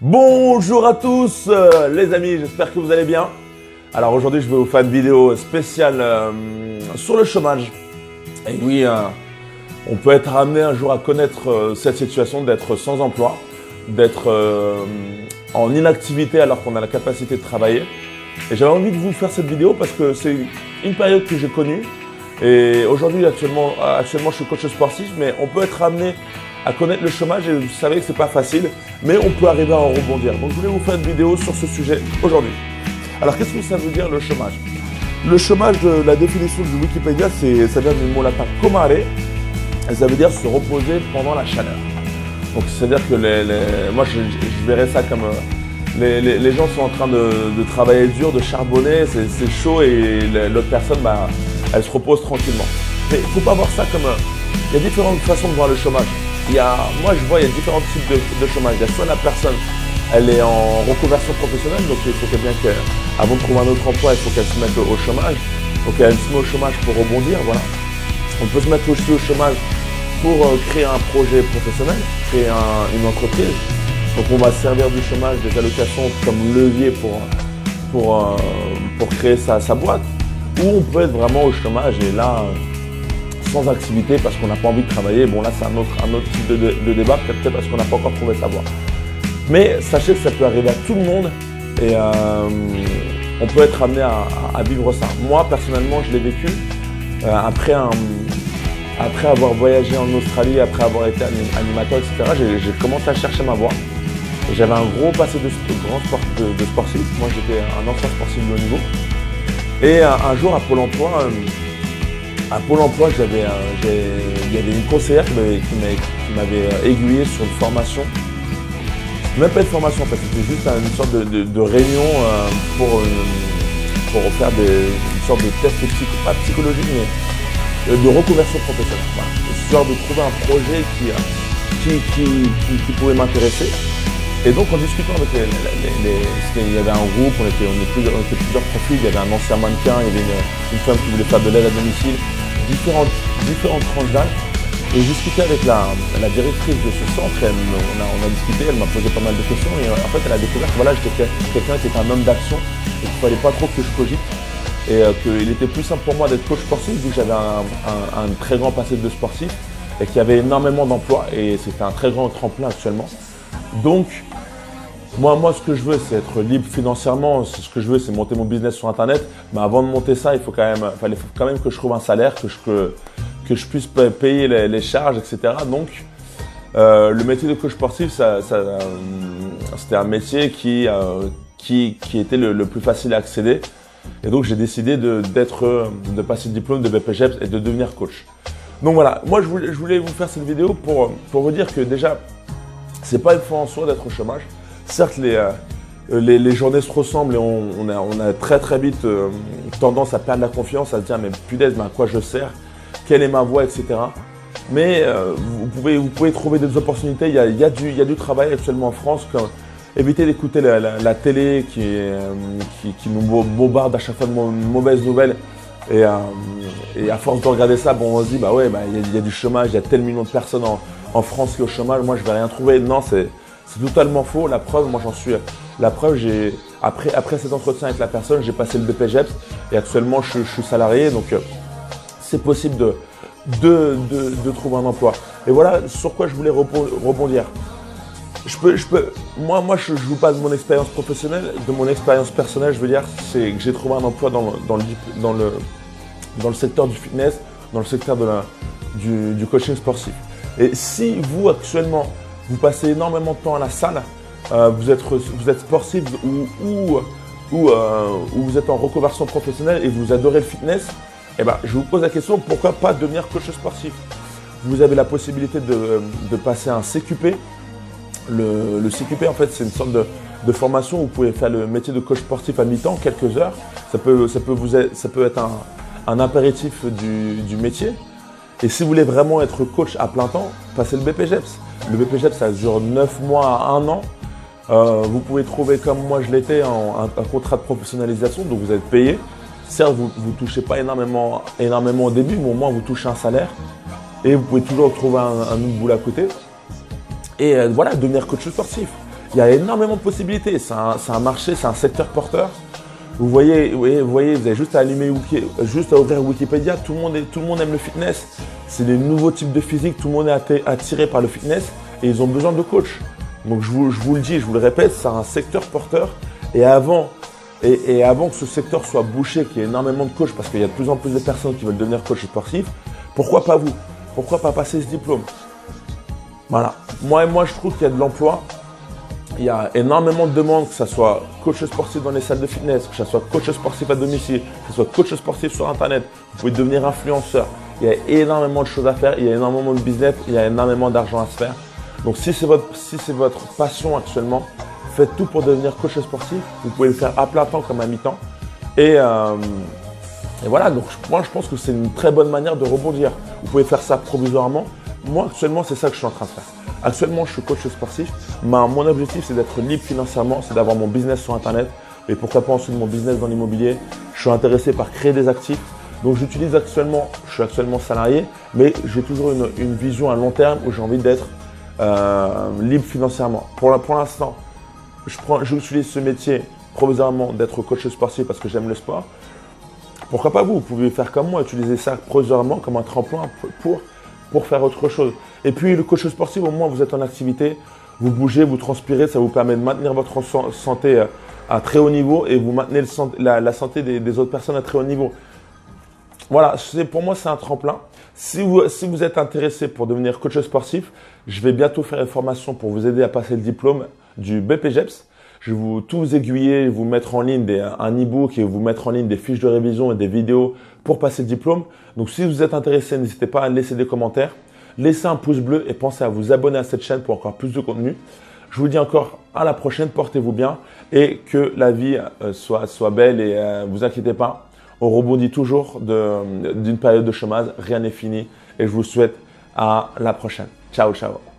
Bonjour à tous les amis, j'espère que vous allez bien. Alors aujourd'hui je vais vous faire une vidéo spéciale sur le chômage. Et oui, on peut être amené un jour à connaître cette situation d'être sans emploi, d'être en inactivité alors qu'on a la capacité de travailler. Et j'avais envie de vous faire cette vidéo parce que c'est une période que j'ai connue. Et aujourd'hui actuellement je suis coach sportif, mais on peut être amené à connaître le chômage et vous savez que c'est pas facile, mais on peut arriver à en rebondir. Donc je voulais vous faire une vidéo sur ce sujet aujourd'hui. Alors qu'est-ce que ça veut dire le chômage? Le chômage, la définition du Wikipédia, ça vient du mot latin comare, et ça veut dire se reposer pendant la chaleur. Donc c'est-à-dire que moi je verrais ça comme les gens sont en train de travailler dur, de charbonner, c'est chaud et l'autre personne elle se repose tranquillement. Mais il ne faut pas voir ça comme il y a différentes façons de voir le chômage. Moi je vois il y a différents types de chômage. Il y a soit la personne, elle est en reconversion professionnelle, donc il faut bien qu'avant de trouver un autre emploi, il faut qu'elle se mette au chômage. Donc elle se met au chômage pour rebondir, voilà. On peut se mettre aussi au chômage pour créer un projet professionnel, créer une entreprise. Donc on va se servir du chômage, des allocations comme levier pour créer sa boîte. Ou on peut être vraiment au chômage et là, sans activité parce qu'on n'a pas envie de travailler. Bon là c'est un autre type de débat, peut-être parce qu'on n'a pas encore trouvé sa voie. Mais sachez que ça peut arriver à tout le monde et on peut être amené à vivre ça. Moi personnellement je l'ai vécu après avoir voyagé en Australie, après avoir été animateur, etc. J'ai commencé à chercher ma voie. J'avais un gros passé de sportif. Moi j'étais un ancien sportif de haut niveau. Et un jour à Pôle emploi, il y avait une conseillère qui m'avait aiguillé sur une formation. Même pas une formation, parce que c'était juste une sorte de réunion pour faire une sorte de test pas psychologique, mais de reconversion professionnelle. Voilà. Histoire de trouver un projet qui pouvait m'intéresser. Et donc en discutant avec il y avait un groupe, on était plusieurs profils, il y avait un ancien mannequin, il y avait une femme qui voulait faire de l'aide à domicile, différentes tranches d'âge. Et j'ai discuté avec la directrice de ce centre, on a discuté, elle m'a posé pas mal de questions et en fait elle a découvert que voilà, j'étais quelqu'un qui était un homme d'action et qu'il ne fallait pas trop que je cogite et qu'il était plus simple pour moi d'être coach sportif vu que j'avais un très grand passé de sportif et qu'il y avait énormément d'emplois et c'était un très grand tremplin actuellement. Donc moi, ce que je veux, c'est être libre financièrement. Ce que je veux, c'est monter mon business sur Internet. Mais avant de monter ça, il fallait quand même que je trouve un salaire, que je puisse payer les charges, etc. Donc, le métier de coach sportif, c'était un métier qui était le plus facile à accéder. Et donc, j'ai décidé de passer le diplôme de BPGEPS et de devenir coach. Donc voilà, moi, je voulais vous faire cette vidéo pour vous dire que déjà, c'est pas une fin en soi d'être au chômage. Certes, les journées se ressemblent et on a très vite tendance à perdre la confiance, à se dire mais punaise, mais à quoi je sers, quelle est ma voie, etc. Mais vous pouvez trouver des opportunités. Il y a du travail actuellement en France. Évitez d'écouter la télé qui nous bombarde à chaque fois de mauvaises nouvelles. Et à force de regarder ça, on se dit bah ouais, il y a du chômage, il y a tel million de personnes en France qui est au chômage. Moi, je vais rien trouver. Non, c'est totalement faux. La preuve, moi j'en suis. La preuve, après cet entretien avec la personne, j'ai passé le BPGEPS et actuellement je suis salarié. Donc c'est possible de trouver un emploi. Et voilà sur quoi je voulais rebondir. Moi je vous parle de mon expérience professionnelle, de mon expérience personnelle. Je veux dire, c'est que j'ai trouvé un emploi dans le secteur du fitness, dans le secteur du coaching sportif. Et si vous actuellement vous passez énormément de temps à la salle, vous êtes sportif ou vous êtes en reconversion professionnelle et vous adorez le fitness, eh ben, je vous pose la question, pourquoi pas devenir coach sportif? Vous avez la possibilité de passer un CQP. Le CQP, en fait, c'est une sorte de formation où vous pouvez faire le métier de coach sportif à mi-temps, quelques heures. Ça peut être un impératif du métier. Et si vous voulez vraiment être coach à plein temps, passez le BPGEPS. Le BPGEPS, ça dure 9 mois à 1 an. Vous pouvez trouver, comme moi je l'étais, un contrat de professionnalisation, donc vous êtes payé. Certes, vous ne touchez pas énormément au début, mais au moins vous touchez un salaire. Et vous pouvez toujours trouver un autre boulot à côté. Et voilà, devenir coach sportif. Il y a énormément de possibilités. C'est un marché, c'est un secteur porteur. Vous voyez, vous avez juste à juste à ouvrir Wikipédia. Tout le monde aime le fitness. C'est des nouveaux types de physique. Tout le monde est attiré par le fitness et ils ont besoin de coach. Donc je vous le dis, je vous le répète, c'est un secteur porteur. Et avant que ce secteur soit bouché, qu'il y ait énormément de coachs, parce qu'il y a de plus en plus de personnes qui veulent devenir coach sportif, pourquoi pas vous? Pourquoi pas passer ce diplôme? Voilà. Moi, je trouve qu'il y a de l'emploi. Il y a énormément de demandes, que ce soit coach sportif dans les salles de fitness, que ce soit coach sportif à domicile, que ce soit coach sportif sur Internet. Vous pouvez devenir influenceur. Il y a énormément de choses à faire. Il y a énormément de business. Il y a énormément d'argent à se faire. Donc, si c'est votre passion actuellement, faites tout pour devenir coach sportif. Vous pouvez le faire à plein temps comme à mi-temps. Et voilà, donc moi je pense que c'est une très bonne manière de rebondir. Vous pouvez faire ça provisoirement. Moi actuellement, c'est ça que je suis en train de faire. Actuellement, je suis coach sportif. Mon objectif, c'est d'être libre financièrement, c'est d'avoir mon business sur Internet. Et pourquoi pas ensuite mon business dans l'immobilier. Je suis intéressé par créer des actifs. Donc je suis actuellement salarié, mais j'ai toujours une vision à long terme où j'ai envie d'être libre financièrement. Pour l'instant, j'utilise ce métier provisoirement d'être coach sportif parce que j'aime le sport. Pourquoi pas vous? Vous pouvez faire comme moi, utiliser ça provisoirement comme un tremplin pour faire autre chose. Et puis le coach sportif, au moins vous êtes en activité, vous bougez, vous transpirez, ça vous permet de maintenir votre santé à très haut niveau et vous maintenez la santé des autres personnes à très haut niveau. Voilà, pour moi c'est un tremplin. Si vous êtes intéressé pour devenir coach sportif, je vais bientôt faire une formation pour vous aider à passer le diplôme du BPGEPS. Je vais tout vous aiguiller, vous mettre en ligne un e-book et vous mettre en ligne des fiches de révision et des vidéos pour passer le diplôme. Donc si vous êtes intéressé, n'hésitez pas à laisser des commentaires, laissez un pouce bleu et pensez à vous abonner à cette chaîne pour encore plus de contenu. Je vous dis encore à la prochaine, portez-vous bien et que la vie soit belle et vous inquiétez pas. On rebondit toujours d'une période de chômage, rien n'est fini et je vous souhaite à la prochaine. Ciao, ciao.